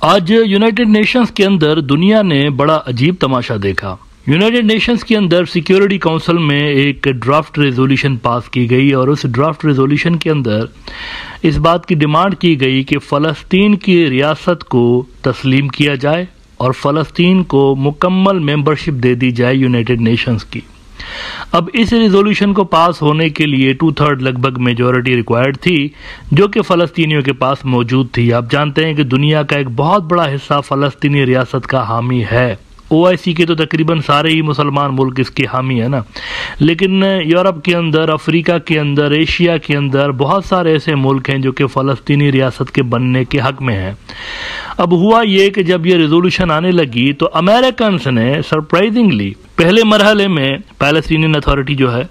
आज United Nations के अंदर दुनिया ने बड़ा अजीब तमाशा देखा। यूनाइटेड नेशंस के अंदर सिक्योरिटी काउंसिल में एक ड्राफ्ट रेजोल्यूशन पास की गई और उस ड्राफ्ट रेजोल्यूशन के अंदर इस बात की डिमांड की गई कि फ़लस्तीन की रियासत को तस्लीम किया जाए और फ़लस्तीन को मुकम्मल मेंबरशिप दे दी जाए यूनाइटेड नेशंस की। अब इस रेजोल्यूशन को पास होने के लिए 2/3 लगभग मेजॉरिटी रिक्वायर्ड थी, जो कि फ़लस्तीनियों के पास मौजूद थी। आप जानते हैं कि दुनिया का एक बहुत बड़ा हिस्सा फ़लस्तीनी रियासत का हामी है। OIC के तो तकरीबन सारे ही मुसलमान मुल्क इसके हामी है ना, लेकिन यूरोप के अंदर, अफ्रीका के अंदर, एशिया के अंदर बहुत सारे ऐसे मुल्क हैं जो कि फ़लस्तीनी रियासत के बनने के हक में हैं। अब हुआ ये कि जब ये रेजोल्यूशन आने लगी तो अमेरिकन ने सरप्राइजिंगली पहले मरहले में पैलेस्टीनियन अथॉरिटी जो है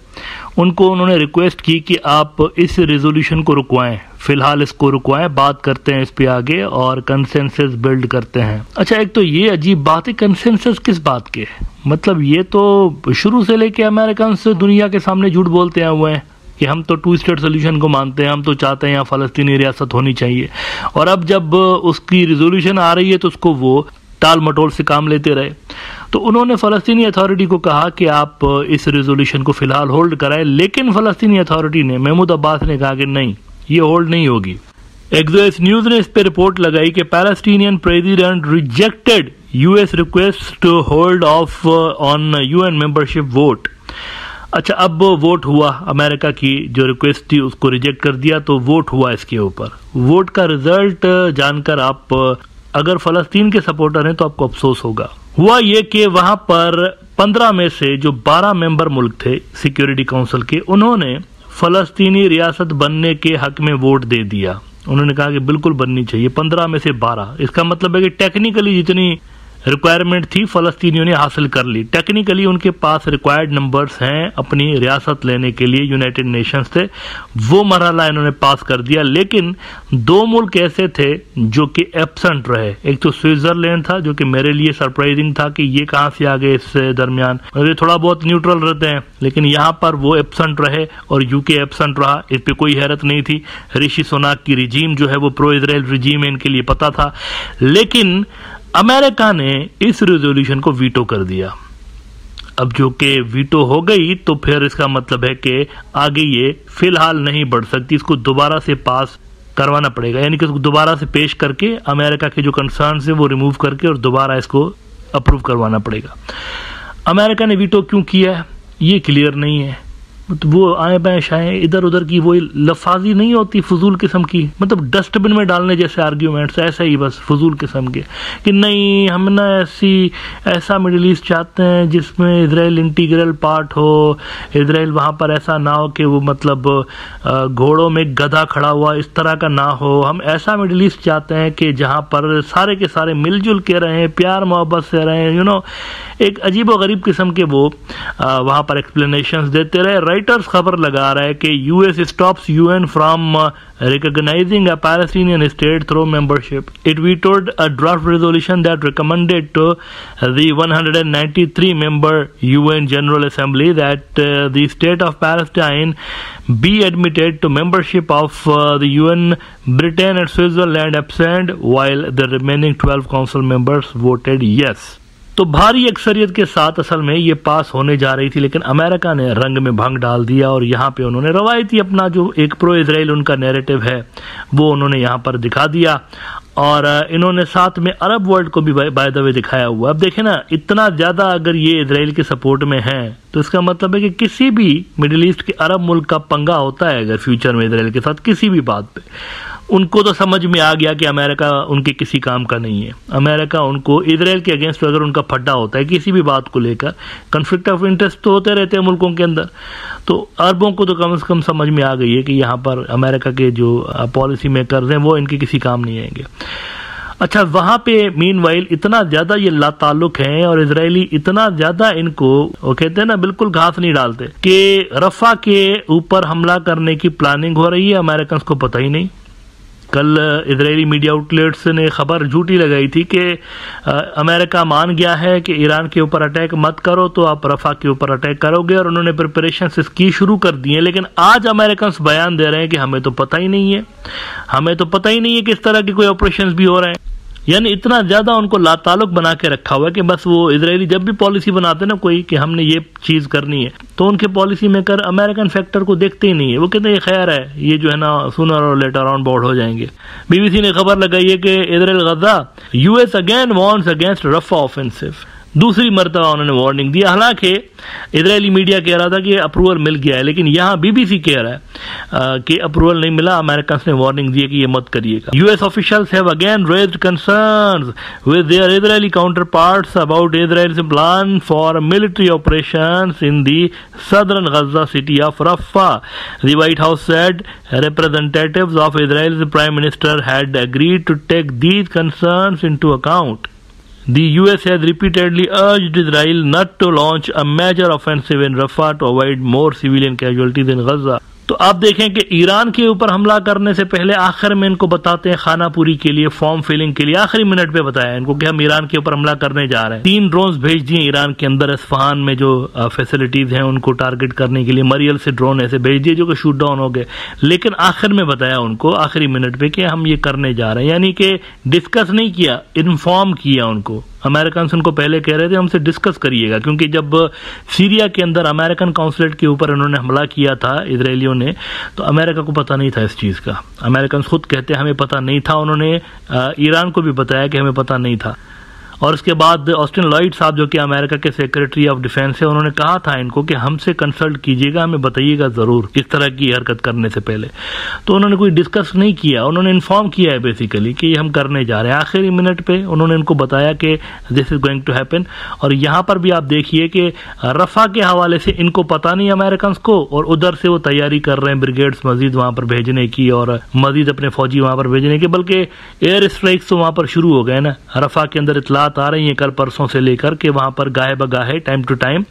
उनको उन्होंने रिक्वेस्ट की कि आप इस रेजोल्यूशन को रुकवाएं, फिलहाल इसको रुकवाएं, बात करते हैं इस पे आगे और कंसेंसस बिल्ड करते हैं। अच्छा, एक तो ये अजीब बात है, कंसेंसस किस बात के है? मतलब ये तो शुरू से लेके अमेरिकन दुनिया के सामने झूठ बोलते आए हुए हैं कि हम तो 2 स्टेट सोल्यूशन को मानते हैं, हम तो चाहते हैं यहाँ फ़लस्तीनी रियासत होनी चाहिए। और अब जब उसकी रिजोल्यूशन आ रही है तो उसको वो टाल मटोल से काम लेते रहे। तो उन्होंने फ़लस्तीनी अथॉरिटी को कहा कि आप इस रेजोल्यूशन को फिलहाल होल्ड कराएं, लेकिन फ़लस्तीनी अथॉरिटी ने, महमूद अब्बास ने कहा कि नहीं, ये होल्ड नहीं होगी। एक्सोएस न्यूज़ ने इस पर रिपोर्ट लगाई कि Palestinian president rejected US request to hold off on UN membership vote. अच्छा, अब वोट हुआ, अमेरिका की जो रिक्वेस्ट थी उसको रिजेक्ट कर दिया, तो वोट हुआ इसके ऊपर। वोट का रिजल्ट जानकर आप अगर फ़लस्तीन के सपोर्टर हैं तो आपको अफसोस होगा। हुआ ये कि वहां पर 15 में से जो 12 मेंबर मुल्क थे सिक्योरिटी काउंसिल के, उन्होंने फ़लस्तीनी रियासत बनने के हक में वोट दे दिया। उन्होंने कहा कि बिल्कुल बननी चाहिए। 15 में से 12, इसका मतलब है कि टेक्निकली जितनी रिक्वायरमेंट थी फ़लस्तीनियों ने हासिल कर ली। टेक्निकली उनके पास रिक्वायर्ड नंबर्स हैं अपनी रियासत लेने के लिए यूनाइटेड नेशंस से, वो मरहला इन्होंने पास कर दिया। लेकिन 2 मुल्क ऐसे थे जो कि एब्सेंट रहे। एक तो स्विट्जरलैंड था, जो कि मेरे लिए सरप्राइजिंग था कि ये कहाँ से आ गए इस दरमियान, ये थोड़ा बहुत न्यूट्रल रहते हैं, लेकिन यहाँ पर वो एब्सेंट रहे और UK एब्सेंट रहा। इस पर कोई हैरत नहीं थी। ऋषि सुनाक की रिजीम जो है वो प्रो इजराइल रिजीम है, इनके लिए पता था। लेकिन अमेरिका ने इस रेजोल्यूशन को वीटो कर दिया। अब जो कि वीटो हो गई तो फिर इसका मतलब है कि आगे ये फिलहाल नहीं बढ़ सकती, इसको दोबारा से पास करवाना पड़ेगा, यानी कि इसको दोबारा से पेश करके अमेरिका के जो कंसर्न्स है वो रिमूव करके और दोबारा इसको अप्रूव करवाना पड़ेगा। अमेरिका ने वीटो क्यों किया है ये क्लियर नहीं है। तो वो आए बाएं शाएं इधर उधर की वो लफाजी नहीं होती फजूल किस्म की, मतलब डस्टबिन में डालने जैसे आर्ग्यूमेंट्स, ऐसा ही बस फजूल किस्म के कि नहीं हम ना ऐसा मिडिल ईस्ट चाहते हैं जिसमें इजराइल इंटीग्रल पार्ट हो, इजराइल वहाँ पर ऐसा ना हो कि वो मतलब घोड़ों में गधा खड़ा हुआ इस तरह का ना हो। हम ऐसा मिडिल ईस्ट चाहते हैं कि जहाँ पर सारे के सारे मिलजुल के रहें, प्यार मोहब्बत से रहें, एक अजीब व गरीब किस्म के वो वहाँ पर एक्सप्लेनेशंस देते रहे। राइटर्स खबर लगा रहा है कि US stops UN from recognizing a Palestinian state through membership. It vetoed a draft resolution that recommended to the 193-member UN General Assembly that the state of Palestine be admitted to membership of the UN. Britain and Switzerland abstained, while the remaining 12 council members voted yes. तो भारी अक्सरियत के साथ असल में ये पास होने जा रही थी, लेकिन अमेरिका ने रंग में भंग डाल दिया और यहाँ पे उन्होंने रवायती अपना जो एक प्रो इजराइल उनका नैरेटिव है वो उन्होंने यहाँ पर दिखा दिया और इन्होंने साथ में अरब वर्ल्ड को भी बाय द वे दिखाया हुआ। अब देखें ना, इतना ज़्यादा अगर ये इजराइल के सपोर्ट में है तो इसका मतलब है कि किसी भी मिडिल ईस्ट के अरब मुल्क का पंगा होता है अगर फ्यूचर में इजराइल के साथ किसी भी बात पे, उनको तो समझ में आ गया कि अमेरिका उनके किसी काम का नहीं है। अमेरिका उनको इजराइल के अगेंस्ट अगर उनका फड्डा होता है किसी भी बात को लेकर, कन्फ्लिक्ट ऑफ इंटरेस्ट तो होते रहते हैं मुल्कों के अंदर, तो अरबों को तो कम से कम समझ में आ गई है कि यहाँ पर अमेरिका के जो पॉलिसी मेकर्स हैं वो इनके किसी काम नहीं आएंगे। अच्छा, वहां पे मीनवाइल इतना ज्यादा ये लाताल्लुक हैं और इजरायली इतना ज्यादा इनको, वो कहते हैं ना, बिल्कुल घास नहीं डालते कि रफा के ऊपर हमला करने की प्लानिंग हो रही है, अमेरिकन को पता ही नहीं। कल इजरायली मीडिया आउटलेट्स ने खबर झूठी लगाई थी कि अमेरिका मान गया है कि ईरान के ऊपर अटैक मत करो तो आप रफा के ऊपर अटैक करोगे और उन्होंने प्रिपरेशंस इसकी शुरू कर दी है। लेकिन आज अमेरिकन बयान दे रहे हैं कि हमें तो पता ही नहीं है, हमें तो पता ही नहीं है कि इस तरह के कोई ऑपरेशंस भी हो रहे हैं। यानी इतना ज्यादा उनको लाताल्लुक बना के रखा हुआ है कि बस वो इजरायली जब भी पॉलिसी बनाते ना कोई कि हमने ये चीज करनी है, तो उनके पॉलिसी मेकर अमेरिकन फैक्टर को देखते ही नहीं है। वो कहते हैं ये खैर है, ये जो है ना सूनर और लेटर ऑन बोर्ड हो जाएंगे। बीबीसी ने खबर लगाई है कि Israel Gaza, US again warns against Rafah offensive. दूसरी मरतबा उन्होंने वार्निंग दी। हालांकि इजरायली मीडिया कह रहा था कि अप्रूवल मिल गया है, लेकिन यहाँ बीबीसी कह रहा है कि अप्रूवल नहीं मिला। अमेरिकन ने वार्निंग दी है कि ये मत करिएगा। US officials have again raised concerns with their Israeli counterparts about Israel's plan for military operations in the southern Gaza city of Rafah. The White House said representatives of Israel's prime minister had agreed to take these concerns into account. The US has repeatedly urged Israel not to launch a major offensive in Rafah to avoid more civilian casualties in Gaza. तो आप देखें कि Iran के ऊपर हमला करने से पहले आखिर में इनको बताते हैं खाना पूरी के लिए, फॉर्म फिलिंग के लिए आखिरी मिनट पे बताया इनको कि हम ईरान के ऊपर हमला करने जा रहे हैं। 3 ड्रोन्स भेज दिए ईरान के अंदर, इस्फहान में जो फैसिलिटीज हैं उनको टारगेट करने के लिए। मरियल से ड्रोन ऐसे भेज दिए जो कि शूट डाउन हो गए, लेकिन आखिर में बताया उनको आखिरी मिनट पे कि हम ये करने जा रहे हैं। यानी कि डिस्कस नहीं किया, इन्फॉर्म किया उनको। अमेरिकन उनको पहले कह रहे थे हमसे डिस्कस करिएगा, क्योंकि जब सीरिया के अंदर अमेरिकन काउंसलेट के ऊपर उन्होंने हमला किया था इजरायलियों ने, तो अमेरिका को पता नहीं था इस चीज का। अमेरिकन खुद कहते हैं हमें पता नहीं था। उन्होंने ईरान को भी बताया कि हमें पता नहीं था। और उसके बाद ऑस्टिन लॉयड साहब जो कि अमेरिका के सेक्रेटरी ऑफ डिफेंस है, उन्होंने कहा था इनको कि हमसे कंसल्ट कीजिएगा, हमें बताइएगा जरूर इस तरह की हरकत करने से पहले। तो उन्होंने कोई डिस्कस नहीं किया, उन्होंने इन्फॉर्म किया है बेसिकली कि ये हम करने जा रहे हैं। आखिरी मिनट पे उन्होंने इनको बताया कि this is going to happen. और यहाँ पर भी आप देखिए कि रफा के हवाले से इनको पता नहीं अमेरिकन को, और उधर से वो तैयारी कर रहे हैं ब्रिगेड्स मजीद वहां पर भेजने की और मजीद अपने फौजी वहां पर भेजने की। बल्कि एयर स्ट्राइक्स तो वहां पर शुरू हो गए ना। रफा के अंदर इतला आ रही है कल परसों से लेकर के वहां पर गाहे बगाहे time to time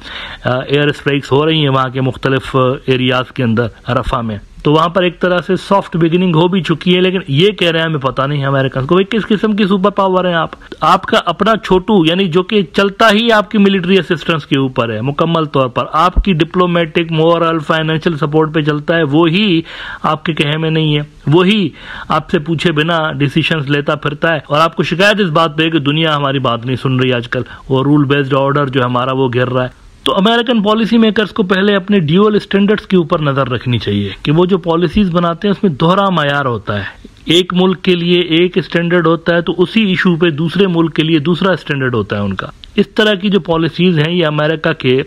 air strikes हो रही हैं वहां के मुख्तलिफ एरियाज के अंदर रफा में। तो वहां पर एक तरह से सॉफ्ट बिगिनिंग हो भी चुकी है, लेकिन ये कह रहे हैं हमें पता नहीं है अमेरिकन को। भाई किस किस्म की सुपर पावर है आप? आपका अपना छोटू, यानी जो कि चलता ही आपकी मिलिट्री असिस्टेंस के ऊपर है मुकम्मल तौर पर, आपकी डिप्लोमेटिक मोरल फाइनेंशियल सपोर्ट पे चलता है, वो ही आपके कहे में नहीं है, वही आपसे पूछे बिना डिसीजंस लेता फिरता है। और आपको शिकायत इस बात पे है कि दुनिया हमारी बात नहीं सुन रही आजकल, वो रूल बेस्ड ऑर्डर जो हमारा वो गिर रहा है। तो अमेरिकन पॉलिसी मेकर्स को पहले अपने ड्यूअल स्टैंडर्ड्स के ऊपर नजर रखनी चाहिए कि वो जो पॉलिसीज बनाते हैं उसमें दोहरा मायार होता है। एक मुल्क के लिए एक स्टैंडर्ड होता है तो उसी इशू पे दूसरे मुल्क के लिए दूसरा स्टैंडर्ड होता है उनका। इस तरह की जो पॉलिसीज हैं ये अमेरिका के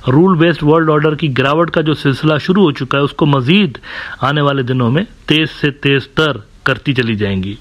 रूल बेस्ड वर्ल्ड ऑर्डर की गिरावट का जो सिलसिला शुरू हो चुका है उसको मजीद आने वाले दिनों में तेज से तेज तर करती चली जाएंगी।